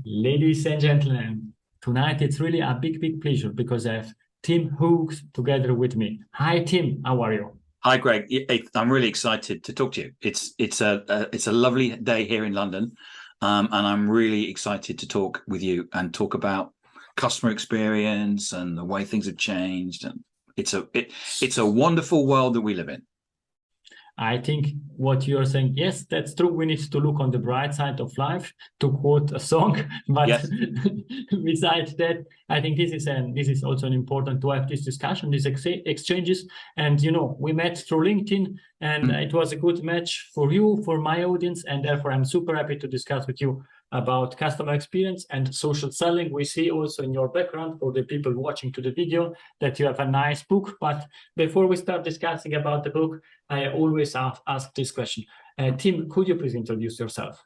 Ladies and gentlemen, tonight it's really a big pleasure because I have Tim Hughes together with me. Hi, Tim. How are you? Hi, Greg. I'm really excited to talk to you. It's a lovely day here in London, and I'm really excited to talk with you and talk about customer experience and the way things have changed. And it's a wonderful world that we live in. I think what you're saying, yes, that's true. We need to look on the bright side of life, to quote a song. But Yes. besides that, I think this is also important to have this discussion, these exchanges. And we met through LinkedIn, and Mm. it was a good match for you, for my audience, and therefore I'm super happy to discuss with you about customer experience and social selling. We see also in your background, for the people watching to the video, that you have a nice book. But before we start discussing about the book, I always ask this question. Tim, could you please introduce yourself?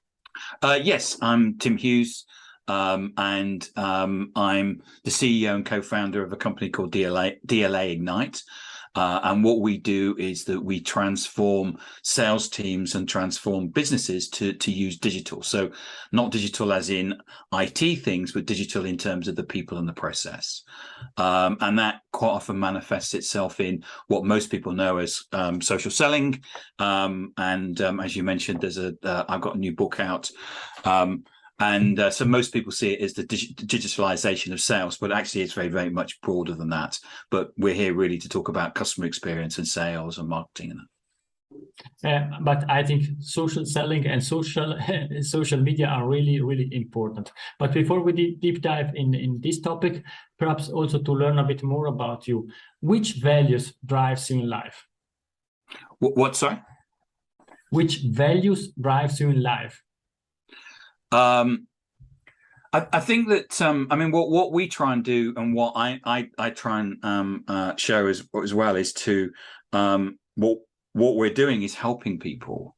Yes, I'm Tim Hughes, and I'm the CEO and co-founder of a company called DLA Ignite. And what we do is that we transform sales teams and transform businesses to use digital. So not digital as in IT things, but digital in terms of the people and the process. And that quite often manifests itself in what most people know as social selling. As you mentioned, I've got a new book out. So most people see it as the digitalization of sales, but actually it's very much broader than that. But we're here really to talk about customer experience and sales and marketing. But I think social selling and social media are really important. But before we deep dive in this topic, perhaps also to learn a bit more about you, which values drives you in life? What, sorry? Which values drives you in life? I think that I mean what we try and do, and what I try and show as well, is to what we're doing is helping people.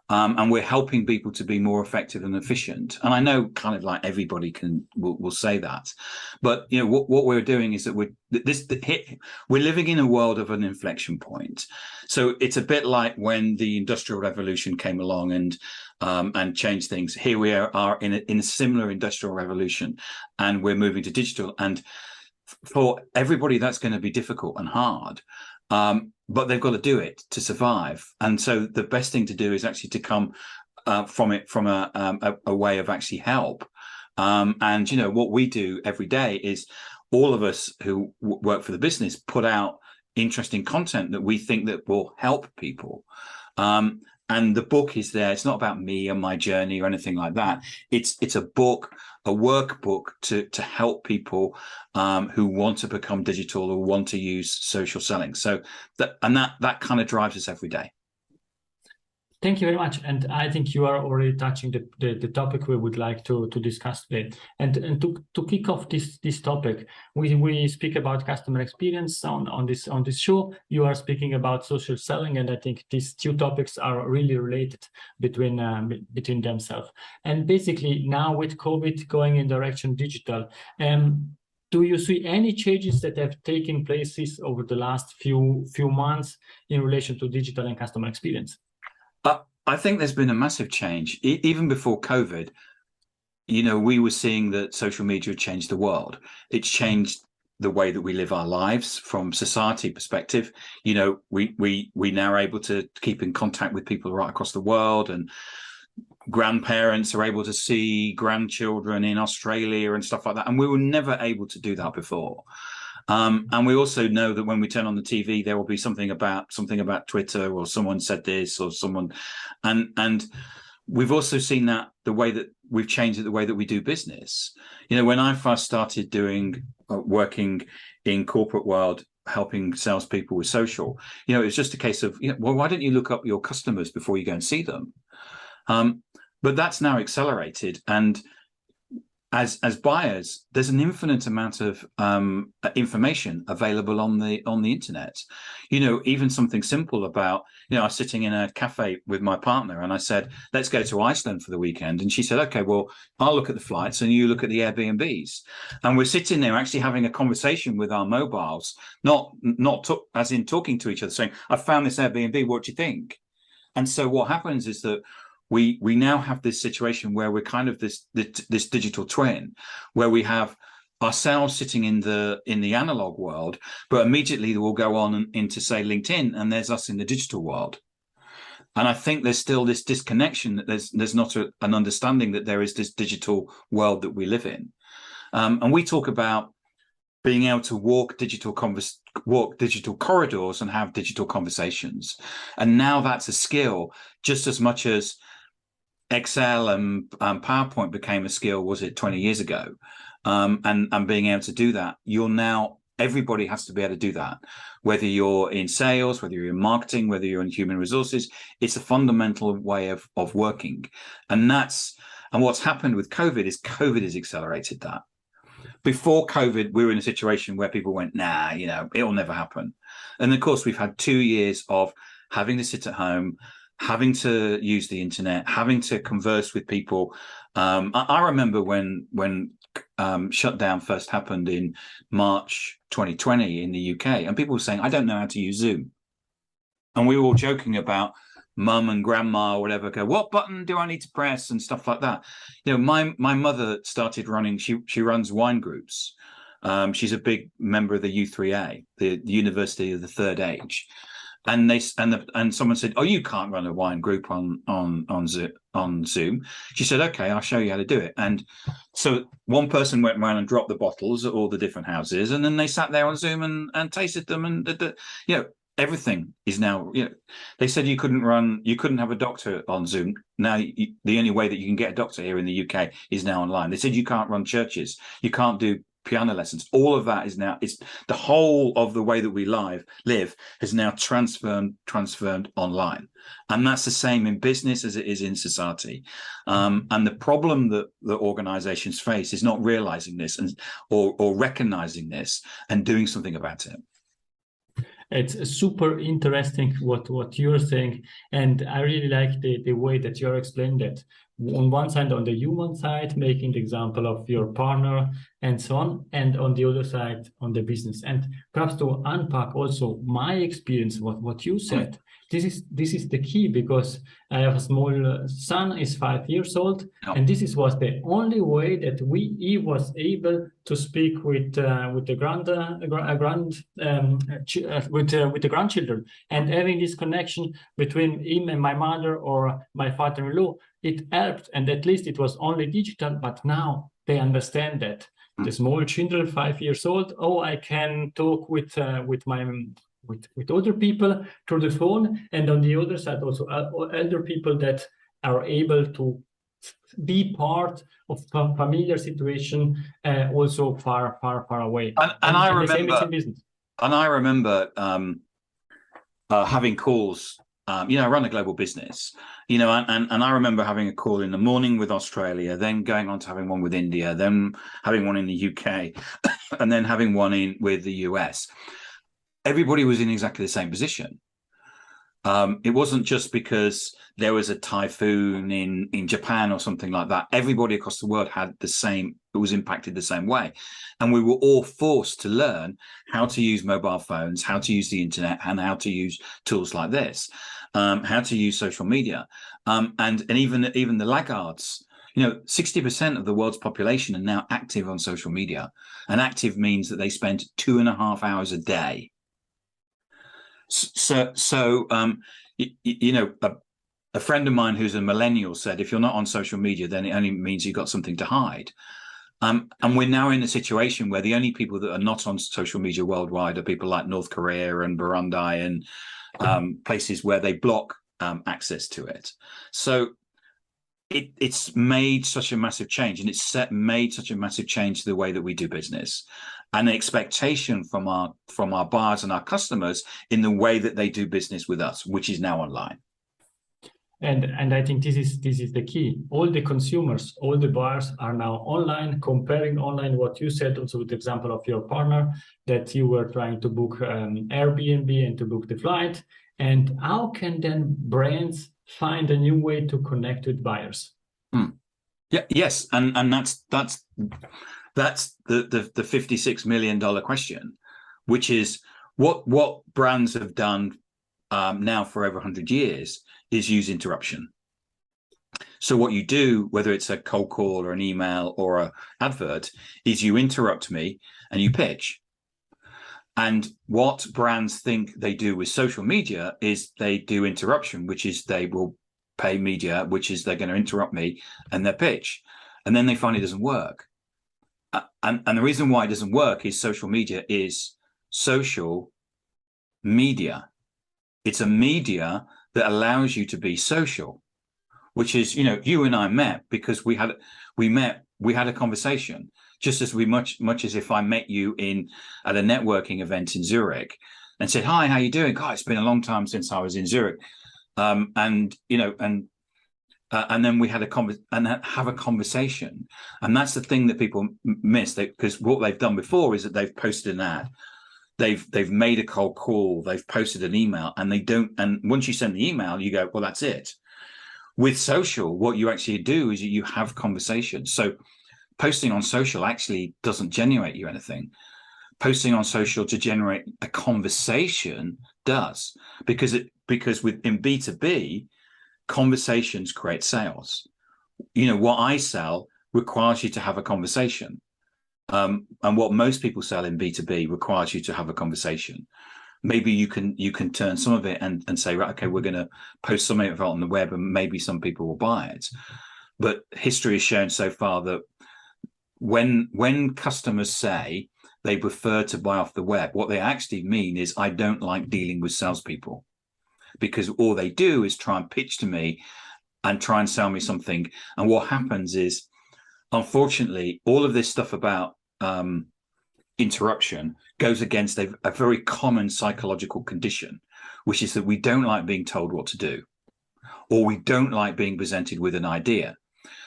And we're helping people to be more effective and efficient. And I know kind of like everybody will say that, but what we're doing is that we're living in a world of an inflection point. So it's a bit like when the Industrial Revolution came along and changed things. Here we are in a similar industrial revolution, and we're moving to digital. And for everybody, that's going to be difficult and hard. But they've got to do it to survive. And so the best thing to do is actually to come from a way of actually help. What we do every day is all of us who work for the business put out interesting content that we think that will help people. And the book is there. It's not about me and my journey or anything like that. It's a book, a workbook to help people who want to become digital or want to use social selling. So that kind of drives us every day. Thank you very much. And I think you are already touching the topic we would like to discuss today. And to kick off this topic, we speak about customer experience on this show. You are speaking about social selling, and I think these two topics are really related between themselves. And basically now with COVID going in direction digital, do you see any changes that have taken places over the last few months in relation to digital and customer experience? I think there's been a massive change. Even before COVID, we were seeing that social media had changed the world. It's changed the way that we live our lives from society perspective. We now are able to keep in contact with people right across the world, and grandparents are able to see grandchildren in Australia and stuff like that. And we were never able to do that before. And we also know that when we turn on the TV, there will be something about Twitter, or someone said this, or someone, and we've also seen that the way that we've changed the way that we do business. When I first started working in corporate world, helping salespeople with social, it was just a case of, well, why don't you look up your customers before you go and see them? But that's now accelerated, and as buyers, there's an infinite amount of information available on the internet. Even something simple about, I was sitting in a cafe with my partner, and I said, let's go to Iceland for the weekend. And she said, okay, well, I'll look at the flights and you look at the Airbnbs. And we're sitting there actually having a conversation with our mobiles, not as in talking to each other, saying, I found this Airbnb, what do you think? And so what happens is that we now have this situation where we're kind of this digital twin, where we have ourselves sitting in the analog world, but immediately we'll go on into, say, LinkedIn, and there's us in the digital world. And I think there's still this disconnection, that there's not an understanding that there is this digital world that we live in. And we talk about being able to walk digital corridors and have digital conversations. And now that's a skill, just as much as Excel and PowerPoint became a skill, was it 20 years ago? And being able to do that, everybody has to be able to do that. Whether you're in sales, whether you're in marketing, whether you're in human resources, it's a fundamental way of working. And what's happened with COVID has accelerated that. Before COVID, we were in a situation where people went, nah, it'll never happen. And of course, we've had 2 years of having to sit at home, having to use the internet, having to converse with people. I remember when shutdown first happened in March 2020 in the UK, and people were saying, I don't know how to use Zoom. And we were all joking about mum and grandma or whatever, go, what button do I need to press, and stuff like that. My mother started running, she runs wine groups. She's a big member of the U3A, the University of the Third Age. And someone said, oh, you can't run a wine group on Zoom. She said, okay, I'll show you how to do it. And so one person went around and dropped the bottles at all the different houses, and then they sat there on Zoom and tasted them, and everything is now, they said you couldn't have a doctor on Zoom. Now the only way that you can get a doctor here in the UK is now online. They said you can't run churches, you can't do piano lessons. All of that is now, it's the whole of the way that we live has now transferred online. And that's the same in business as it is in society. And the problem that organizations face is not realizing this or recognizing this and doing something about it. It's super interesting what you're saying, and I really like the way that you're explaining that. On one side, on the human side, making the example of your partner and so on, and on the other side, on the business. And perhaps to unpack also my experience, what you said, this is the key, because I have a small son, is 5 years old, and was the only way that he was able to speak with the grandchildren, and having this connection between him and my mother or my father-in-law. It helped, and at least it was only digital. But now they understand that the small children, 5 years old, I can talk with other people through the phone, and on the other side also elder people that are able to be part of a familiar situation, also far away. And I remember, the same is in business. And I remember having calls. I run a global business, and I remember having a call in the morning with Australia, then going on to having one with India, then having one in the UK, and then having one with the US. Everybody was in exactly the same position. It wasn't just because there was a typhoon in Japan or something like that. Everybody across the world was impacted the same way. And we were all forced to learn how to use mobile phones, how to use the internet, and how to use tools like this, how to use social media. And even the laggards, 60% of the world's population are now active on social media. And active means that they spend 2.5 hours a day. A friend of mine who's a millennial said, if you're not on social media, then it only means you've got something to hide. And we're now in a situation where the only people that are not on social media worldwide are people like North Korea and Burundi and places where they block access to it. So it's made such a massive change, and it's made such a massive change to the way that we do business, and the expectation from our buyers and our customers in the way that they do business with us, which is now online. And I think this is the key. All the consumers, all the buyers are now online, comparing online what you said, also with the example of your partner, that you were trying to book Airbnb and to book the flight. And how can then brands find a new way to connect with buyers? Yeah, yes, and that's the $56 million question, which is what brands have done now for over 100 years is use interruption. So what you do, whether it's a cold call or an email or an advert, is you interrupt me and you pitch. And what brands think they do with social media is they do interruption, which is they will pay media, which is they're going to interrupt me and their pitch. And then they find it doesn't work. And the reason why it doesn't work is social media is social media. It's a media that allows you to be social, which is, you know, you and I met because we had a conversation, just as much as if I met you at a networking event in Zurich and said, hi, how you doing? God, it's been a long time since I was in Zurich. And then we had have a conversation. And that's the thing that people miss, because what they've done before is that they've posted an ad. They've made a cold call, they've posted an email, and once you send the email, you go, well, that's it. With social, what you actually do is you have conversations. So posting on social actually doesn't generate you anything. Posting on social to generate a conversation does, because in B2B, conversations create sales. You know, what I sell requires you to have a conversation. And what most people sell in B2B requires you to have a conversation. Maybe you can turn some of it and say, right, okay, we're going to post some of it on the web and maybe some people will buy it. But history has shown so far that when customers say they prefer to buy off the web, what they actually mean is, I don't like dealing with salespeople, because all they do is try and pitch to me and try and sell me something. And what happens is, unfortunately, all of this stuff about interruption goes against a very common psychological condition, which is that we don't like being told what to do, or we don't like being presented with an idea.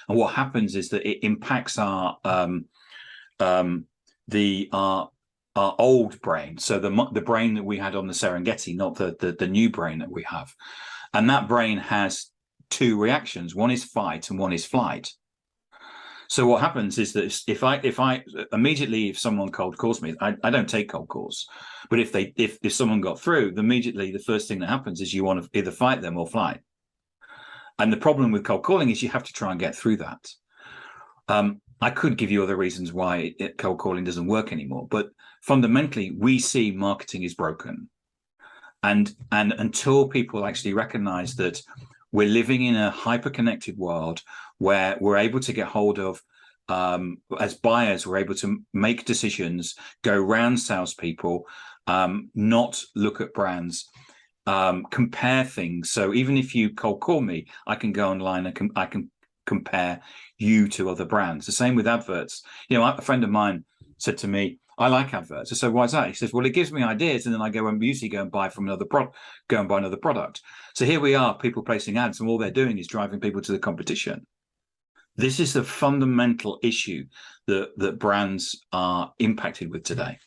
And what happens is that it impacts our old brain, so the brain that we had on the Serengeti, not the new brain that we have. And that brain has two reactions. One is fight and one is flight. So what happens is that if I immediately, if someone cold calls me, I don't take cold calls, but if someone got through, immediately the first thing that happens is you want to either fight them or fly. And the problem with cold calling is you have to try and get through that. I could give you other reasons why cold calling doesn't work anymore, but fundamentally we see marketing is broken. And until people actually recognize that we're living in a hyper-connected world where we're able to get hold of, as buyers, we're able to make decisions, go around salespeople, not look at brands, compare things. So even if you cold call me, I can go online and I can compare you to other brands. The same with adverts. You know, a friend of mine said to me, I like adverts. I said, why is that? He says, well, it gives me ideas, and then I usually go and buy from another another product. So here we are, people placing ads, and all they're doing is driving people to the competition. This is the fundamental issue that brands are impacted with today.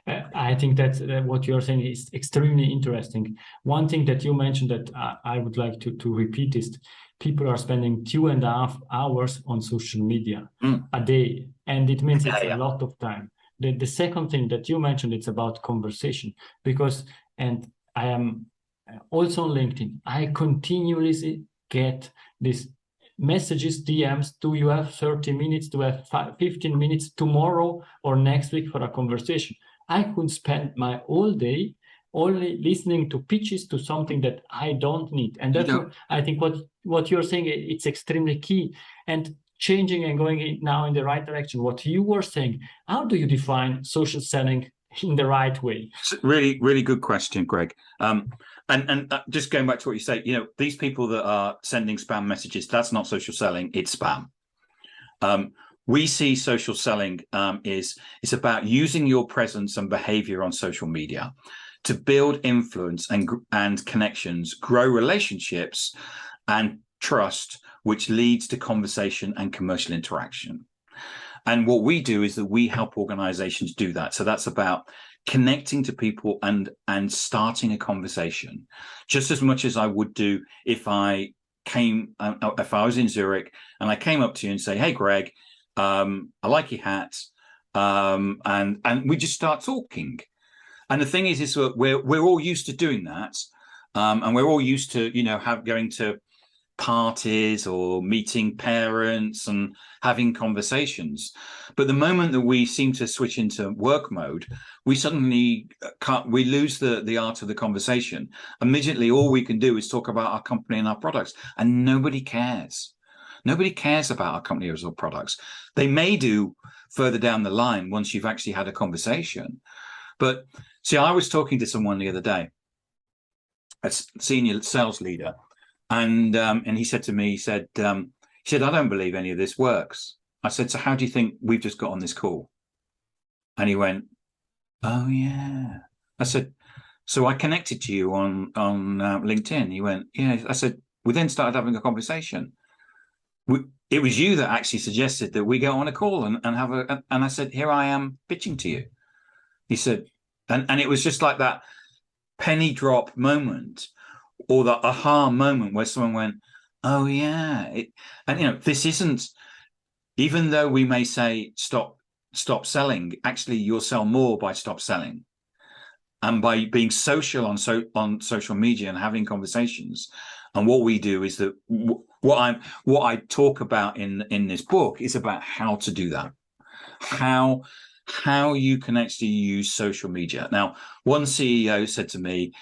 I think that what you're saying is extremely interesting. One thing that you mentioned that I would like to repeat is people are spending 2.5 hours on social media a day, and it means it's a lot of time. The second thing that you mentioned, it's about conversation, and I am also on LinkedIn. I continuously get these messages, DMs. Do you have 30 minutes? Do you have 15 minutes tomorrow or next week for a conversation? I could spend my whole day only listening to pitches to something that I don't need. And therefore, I think what you're saying, it's extremely key. And changing and going now in the right direction. What you were saying, how do you define social selling in the right way? Really, really good question, Greg. And just going back to what you say, you know, these people that are sending spam messages, that's not social selling, it's spam. We see social selling it's about using your presence and behavior on social media to build influence and connections, grow relationships and trust, which leads to conversation and commercial interaction. And what we do is that we help organizations do that. So that's about connecting to people and starting a conversation, just as much as I would do if I was in Zurich and I came up to you and say, hey, Greg, I like your hat. And we just start talking. And the thing is that we're all used to doing that. And we're all used to, you know, going to parties or meeting parents and having conversations. But the moment that we seem to switch into work mode, we suddenly we lose the art of the conversation. Immediately, all we can do is talk about our company and our products, and nobody cares. Nobody cares about our company or products. They may do further down the line once you've actually had a conversation. But see, I was talking to someone the other day, a senior sales leader, and he said to me, he said, I don't believe any of this works. I said, so how do you think we've just got on this call? And he went, oh yeah. I said, so I connected to you on LinkedIn. He went, yeah. I said, we then started having a conversation. It was you that actually suggested that we go on a call and have and I said, here I am pitching to you. He said, and it was just like that penny drop moment, or the aha moment where someone went, oh yeah. And this isn't, even though we may say stop selling, actually you'll sell more by stop selling. And by being social on social media and having conversations. And what we do is that what I talk about in this book is about how to do that, how you can actually use social media. Now, one CEO said to me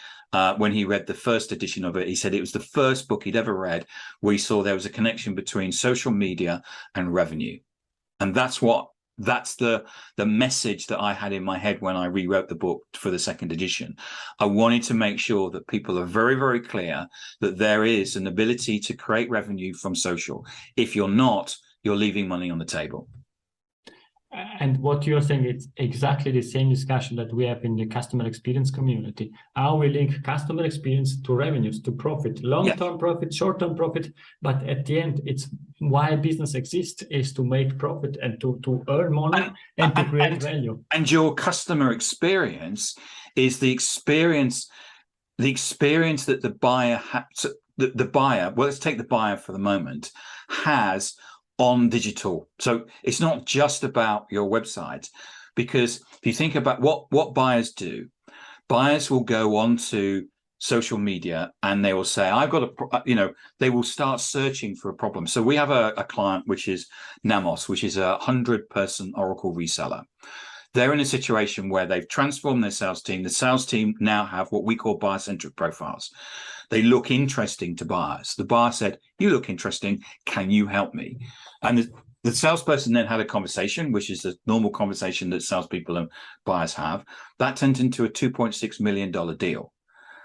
when he read the first edition of it, he said it was the first book he'd ever read where he saw there was a connection between social media and revenue. And that's the message that I had in my head when I rewrote the book for the second edition. I wanted to make sure that people are very, very clear that there is an ability to create revenue from social. If you're not, you're leaving money on the table. And what you're saying, it's exactly the same discussion that we have in the customer experience community. How we link customer experience to revenues, to profit, long-term profit, short-term profit. But at the end, it's why business exists is to make profit and to earn money and to create value. And your customer experience is the experience that the buyer the buyer, well, let's take the buyer for the moment, has on digital. So it's not just about your website, because if you think about what buyers do, buyers will go onto social media and they will say, I've got they will start searching for a problem. So we have a client, which is Namos, which is 100-person Oracle reseller. They're in a situation where they've transformed their sales team. The sales team now have what we call buyer-centric profiles. They look interesting to buyers. The buyer said, you look interesting. Can you help me? And the salesperson then had a conversation, which is the normal conversation that salespeople and buyers have. That turned into a $2.6 million deal.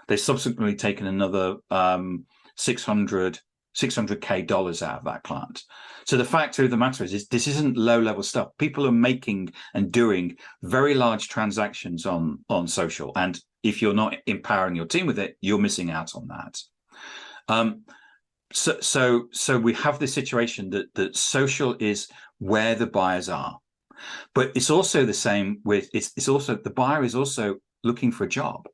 They've subsequently taken another $600K out of that client. So the fact of the matter is this isn't low-level stuff. People are making and doing very large transactions on social. And if you're not empowering your team with it, you're missing out on that. So we have this situation that social is where the buyers are. But it's also the same with, it's also, the buyer is also looking for a job.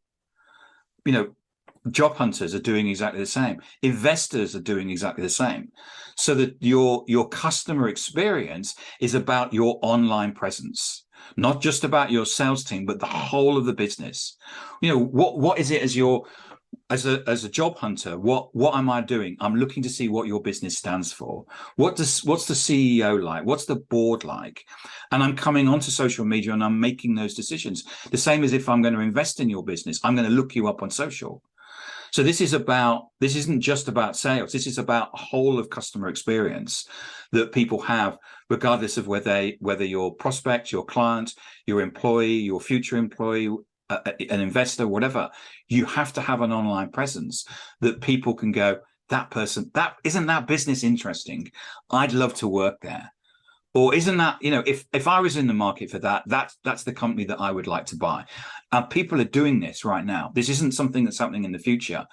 Job hunters are doing exactly the same. Investors are doing exactly the same. So that your customer experience is about your online presence, not just about your sales team, but the whole of the business. What is it as a job hunter? What am I doing? I'm looking to see what your business stands for. What's the CEO like? What's the board like? And I'm coming onto social media and I'm making those decisions. The same as if I'm going to invest in your business, I'm going to look you up on social. So this isn't just about sales. This is about a whole of customer experience that people have, regardless of whether your prospect, your client, your employee, your future employee, an investor, whatever. You have to have an online presence that people can go, that isn't that business interesting? I'd love to work there. Or isn't that, if I was in the market for that's the company that I would like to buy. People are doing this right now. This isn't something that's happening in the future.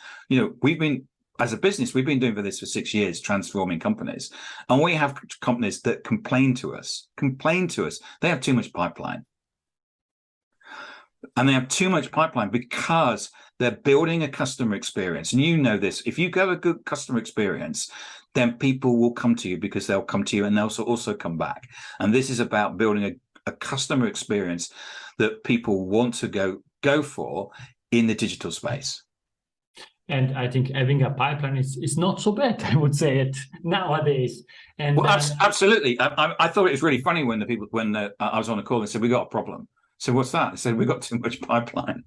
As a business, we've been doing this for 6 years, transforming companies. And we have companies that complain to us. They have too much pipeline. And they have too much pipeline because they're building a customer experience. And you know this, if you have a good customer experience, then people will come to you because they'll come to you and they'll also come back. And this is about building a customer experience that people want to go for in the digital space. And I think having a pipeline is not so bad, I would say it nowadays. And Well, absolutely. I thought it was really funny when I was on a call and said, we got a problem. So what's that? I said, we got too much pipeline.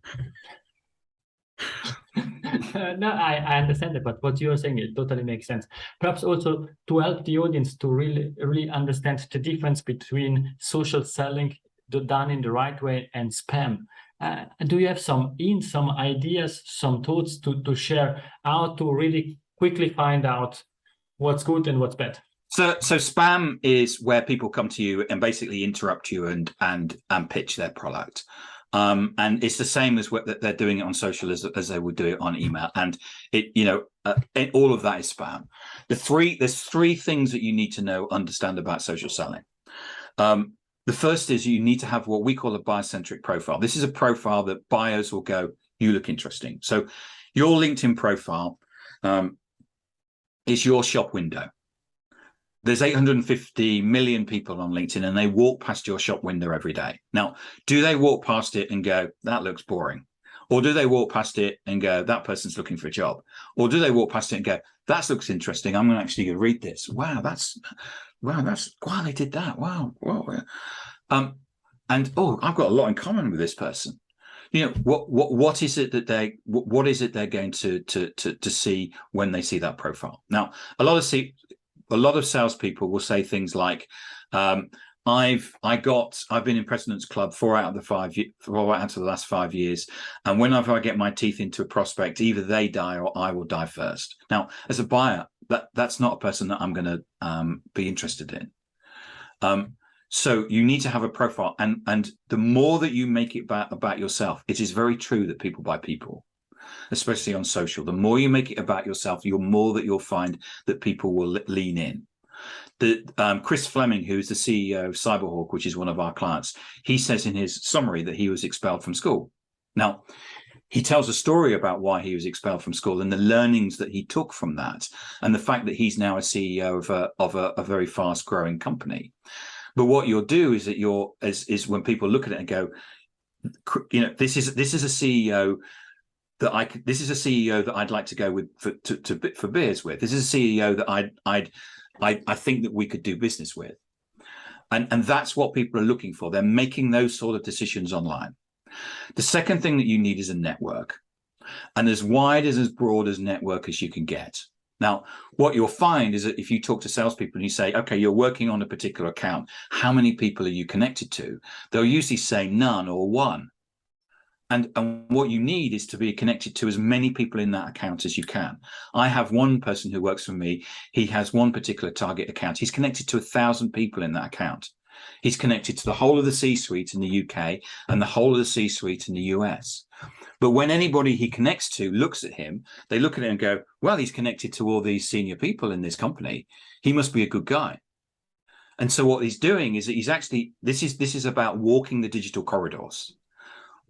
no, I understand that, but what you're saying, it totally makes sense. Perhaps also to help the audience to really understand the difference between social selling done in the right way and spam. Do you have some ideas, some thoughts to share how to really quickly find out what's good and what's bad? So spam is where people come to you and basically interrupt you and pitch their product. And it's the same as what they're doing it on social as they would do it on email. And all of that is spam. There's three things that you need to understand about social selling. The first is you need to have what we call a buyer-centric profile. This is a profile that buyers will go, you look interesting. So your LinkedIn profile is your shop window. There's 850 million people on LinkedIn and they walk past your shop window every day. Now, do they walk past it and go, that looks boring? Or do they walk past it and go, that person's looking for a job? Or do they walk past it and go, that looks interesting, I'm going to actually read this. Wow, they did that. Wow. And I've got a lot in common with this person. What is it that they're going to see when they see that profile? Now, a lot of salespeople will say things like, I've been in President's Club 4 out of the last 5 years, and whenever I get my teeth into a prospect, either they die or I will die first. Now, as a buyer, that's not a person that I'm going to be interested in. So you need to have a profile, and the more that you make it about yourself, it is very true that people buy people, especially on social. The more you make it about yourself, the more that you'll find that people will lean in. Chris Fleming, who is the CEO of Cyberhawk, which is one of our clients, he says in his summary that he was expelled from school. Now, he tells a story about why he was expelled from school and the learnings that he took from that, and the fact that he's now a CEO of a very fast-growing company. But what you'll do is that is when people look at it and go, this is a CEO this is a CEO that I'd like to go with for beers with. This is a CEO that I think that we could do business with. And that's what people are looking for. They're making those sort of decisions online. The second thing that you need is a network, and as wide as broad as network as you can get. Now, what you'll find is that if you talk to salespeople and you say, okay, you're working on a particular account, how many people are you connected to? They'll usually say none or one. And what you need is to be connected to as many people in that account as you can. I have one person who works for me. He has one particular target account. He's connected to 1,000 people in that account. He's connected to the whole of the C-suite in the UK and the whole of the C-suite in the US. But when anybody he connects to looks at him, they look at it and go, well, he's connected to all these senior people in this company. He must be a good guy. And so what he's doing is that he's actually, this is about walking the digital corridors.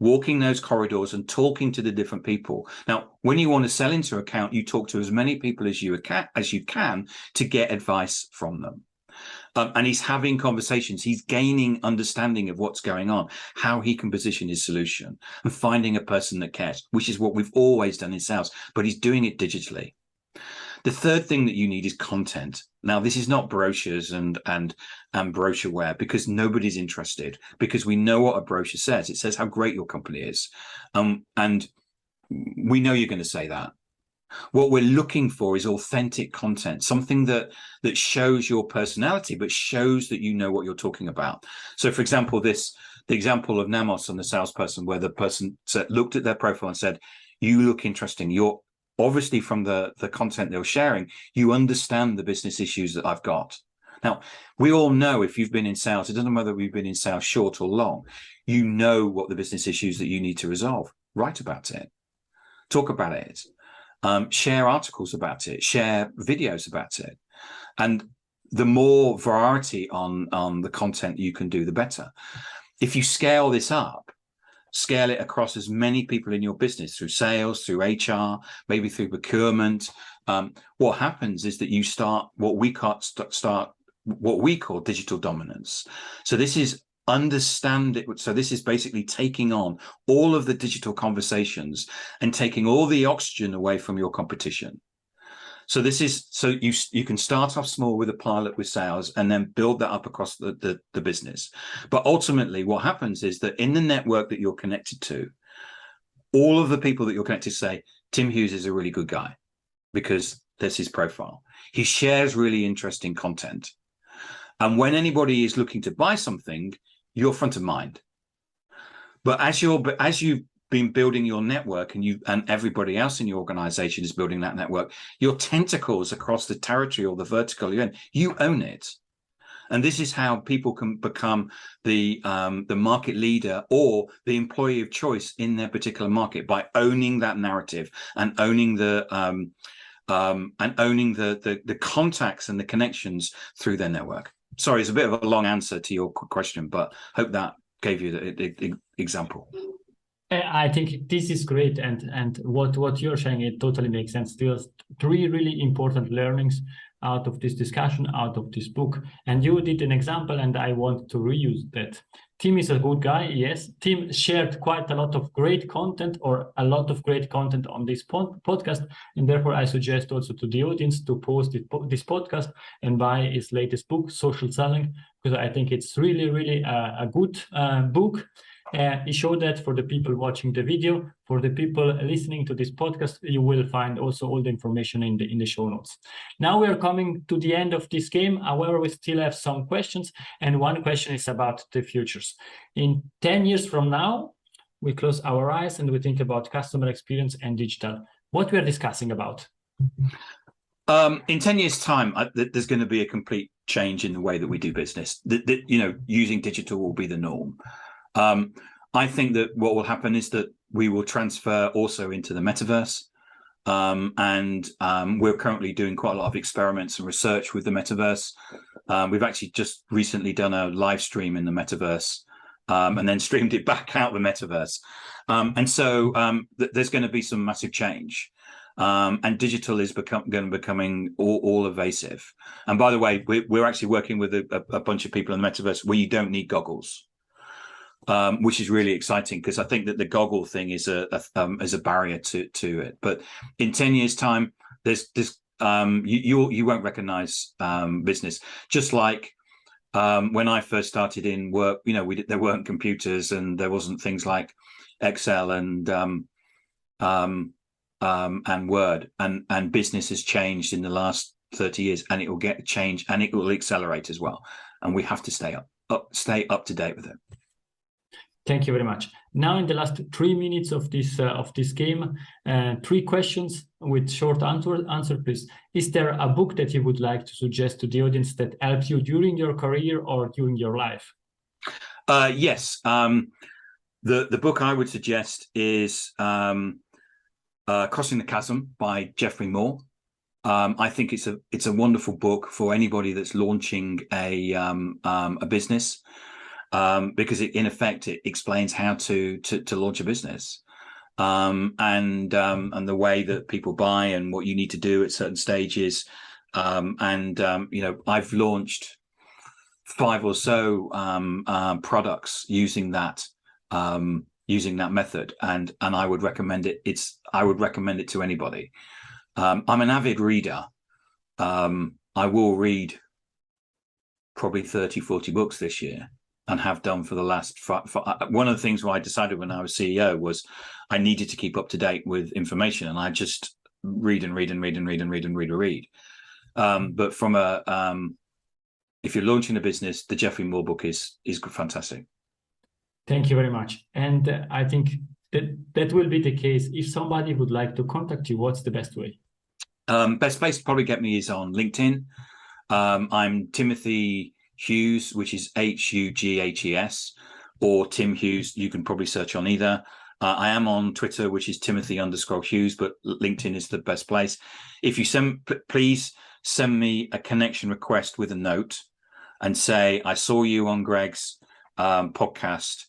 Walking those corridors and talking to the different people. Now, when you want to sell into an account, you talk to as many people as you can to get advice from them. And he's having conversations. He's gaining understanding of what's going on, how he can position his solution, and finding a person that cares, which is what we've always done in sales, but he's doing it digitally. The third thing that you need is content. Now, this is not brochures and brochureware, because nobody's interested, because we know what a brochure says. It says how great your company is. And we know you're going to say that. What we're looking for is authentic content, something that shows your personality, but shows that you know what you're talking about. So, for example, the example of Namos and the salesperson, where the person looked at their profile and said, you look interesting. You're obviously, from the content they were sharing, you understand the business issues that I've got. Now, we all know, if you've been in sales, it doesn't matter whether we've been in sales short or long, you know what the business issues that you need to resolve. Write about it. Talk about it. Share articles about it. Share videos about it. And the more variety on the content you can do, the better. If you scale this up, scale it across as many people in your business, through sales, through HR, maybe through procurement. What happens is that you start what we call digital dominance. So this is understand it. So this is basically taking on all of the digital conversations and taking all the oxygen away from your competition. So this is, so you can start off small with a pilot with sales and then build that up across the business. But ultimately what happens is that in the network that you're connected to, all of the people that you're connected to say, Tim Hughes is a really good guy because that's his profile. He shares really interesting content. And when anybody is looking to buy something, you're front of mind. But as you've been building your network and everybody else in your organization is building that network, your tentacles across the territory or the vertical you own it. And this is how people can become the market leader or the employee of choice in their particular market, by owning that narrative and owning the contacts and the connections through their network. Sorry, it's a bit of a long answer to your question, but hope that gave you the example. I think this is great, and what you're saying, it totally makes sense. There's three really important learnings out of this discussion, out of this book, and you did an example, and I want to reuse that. Tim is a good guy, yes. Tim shared quite a lot of great content, or a lot of great content on this podcast, and therefore I suggest also to the audience to post this podcast and buy his latest book, Social Selling, because I think it's really a good book. He showed that for the people watching the video. For the people listening to this podcast, you will find also all the information in the show notes. Now we are coming to the end of this game. However, we still have some questions, and one question is about the futures. In 10 years from now, we close our eyes and we think about customer experience and digital. What we are discussing about? In 10 years' time, there's going to be a complete change in the way that we do business. Using digital will be the norm. I think that what will happen is that we will transfer also into the metaverse. And we're currently doing quite a lot of experiments and research with the metaverse. We've actually just recently done a live stream in the metaverse, and then streamed it back out the metaverse. And so there's going to be some massive change. And digital is becoming all evasive. And by the way, we're actually working with a bunch of people in the metaverse where you don't need goggles. Which is really exciting, because I think that the goggle thing is a barrier to it. But in 10 years' time, you won't recognize business. Just like when I first started in work, there weren't computers and there wasn't things like Excel and Word, and business has changed in the last 30 years, and it will get changed and it will accelerate as well. And we have to stay up to date with it. Thank you very much. Now, in the last 3 minutes of this game, 3 questions with short answer, please. Is there a book that you would like to suggest to the audience that helped you during your career or during your life? Yes. The book I would suggest is Crossing the Chasm by Geoffrey Moore. I think it's a wonderful book for anybody that's launching a business. Because in effect it explains how to launch a business, and the way that people buy and what you need to do at certain stages. I've launched 5 or so products using that method, and I would recommend it. I would recommend it to anybody. I'm an avid reader. I will read probably 30-40 books this year, and have done for the last 5. One of the things why I decided when I was CEO was I needed to keep up to date with information, and I just read. But from if you're launching a business, the Geoffrey Moore book is fantastic. Thank you very much. And I think that will be the case. If somebody would like to contact you, what's the best way? Best place to probably get me is on LinkedIn. I'm Timothy Hughes, which is Hughes, or Tim Hughes. You can probably search on either. I am on Twitter, which is Timothy_Hughes, but LinkedIn is the best place. If you please send me a connection request with a note and say, I saw you on Greg's podcast.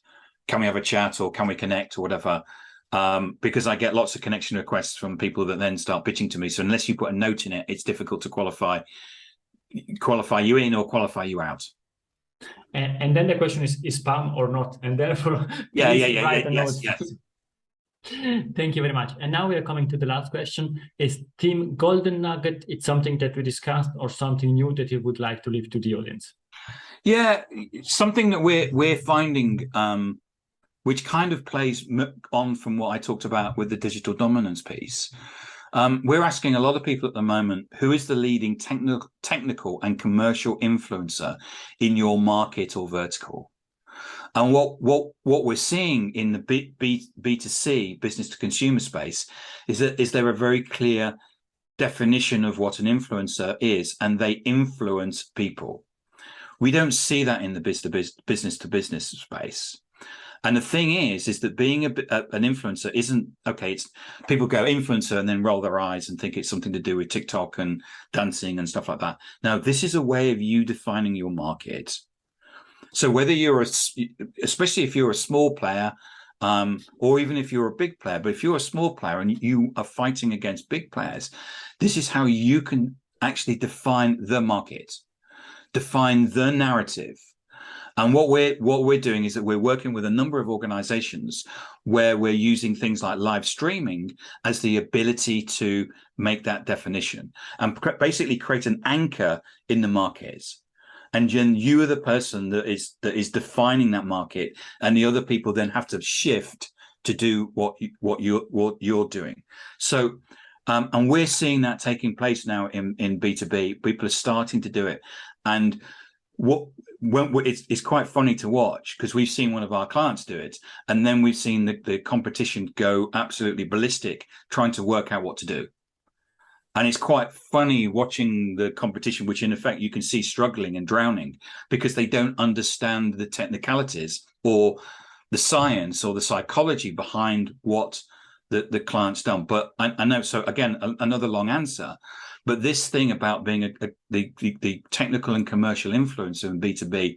Can we have a chat, or can we connect, or whatever? Because I get lots of connection requests from people that then start pitching to me. So unless you put a note in it, it's difficult to qualify you in or qualify you out. And then the question is spam or not? And therefore, please write a note. Yes. Thank you very much. And now we are coming to the last question. Is Team Golden Nugget, it's something that we discussed or something new that you would like to leave to the audience? Yeah, something that we're finding, which kind of plays on from what I talked about with the digital dominance piece. We're asking a lot of people at the moment, who is the leading technical and commercial influencer in your market or vertical? And what we're seeing in the B2C, business to consumer space, is there a very clear definition of what an influencer is, and they influence people. We don't see that in the business to business space. And the thing is that being an influencer isn't okay. It's people go influencer and then roll their eyes and think it's something to do with TikTok and dancing and stuff like that. Now, this is a way of you defining your market. So whether you're especially if you're a small player, or even if you're a big player, but if you're a small player and you are fighting against big players, this is how you can actually define the market, define the narrative. And what we're doing is that we're working with a number of organizations where we're using things like live streaming as the ability to make that definition and basically create an anchor in the markets. And then you are the person that is defining that market, and the other people then have to shift to do what you're doing. So, and we're seeing that taking place now in B2B. People are starting to do it, and it's quite funny to watch, because we've seen one of our clients do it, and then we've seen the competition go absolutely ballistic trying to work out what to do. And it's quite funny watching the competition, which in effect you can see struggling and drowning because they don't understand the technicalities or the science or the psychology behind what the client's done. But I know, so again, another long answer, but this thing about being the technical and commercial influencer in B2B,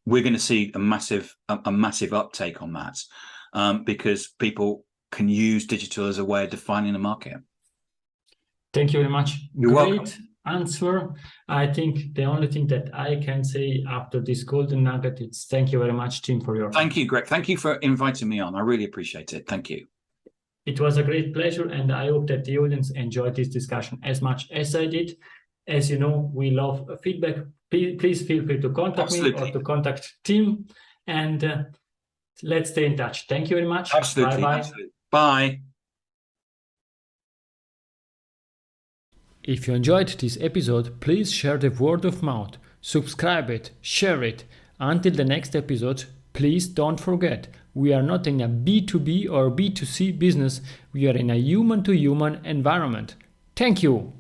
we're going to see a massive uptake on that, because people can use digital as a way of defining the market. Thank you very much. You're welcome. Answer. I think the only thing that I can say after this golden nugget is thank you very much, Tim, for your time. Thank you, Greg. Thank you for inviting me on. I really appreciate it. Thank you. It was a great pleasure, and I hope that the audience enjoyed this discussion as much as I did. As you know, we love feedback. Please feel free to contact me or to contact Tim, and let's stay in touch. Thank you very much. Absolutely. Bye-bye. Absolutely. Bye. If you enjoyed this episode, please share the word of mouth, subscribe it, share it. Until the next episode, please don't forget, we are not in a B2B or B2C business, we are in a human-to-human environment. Thank you!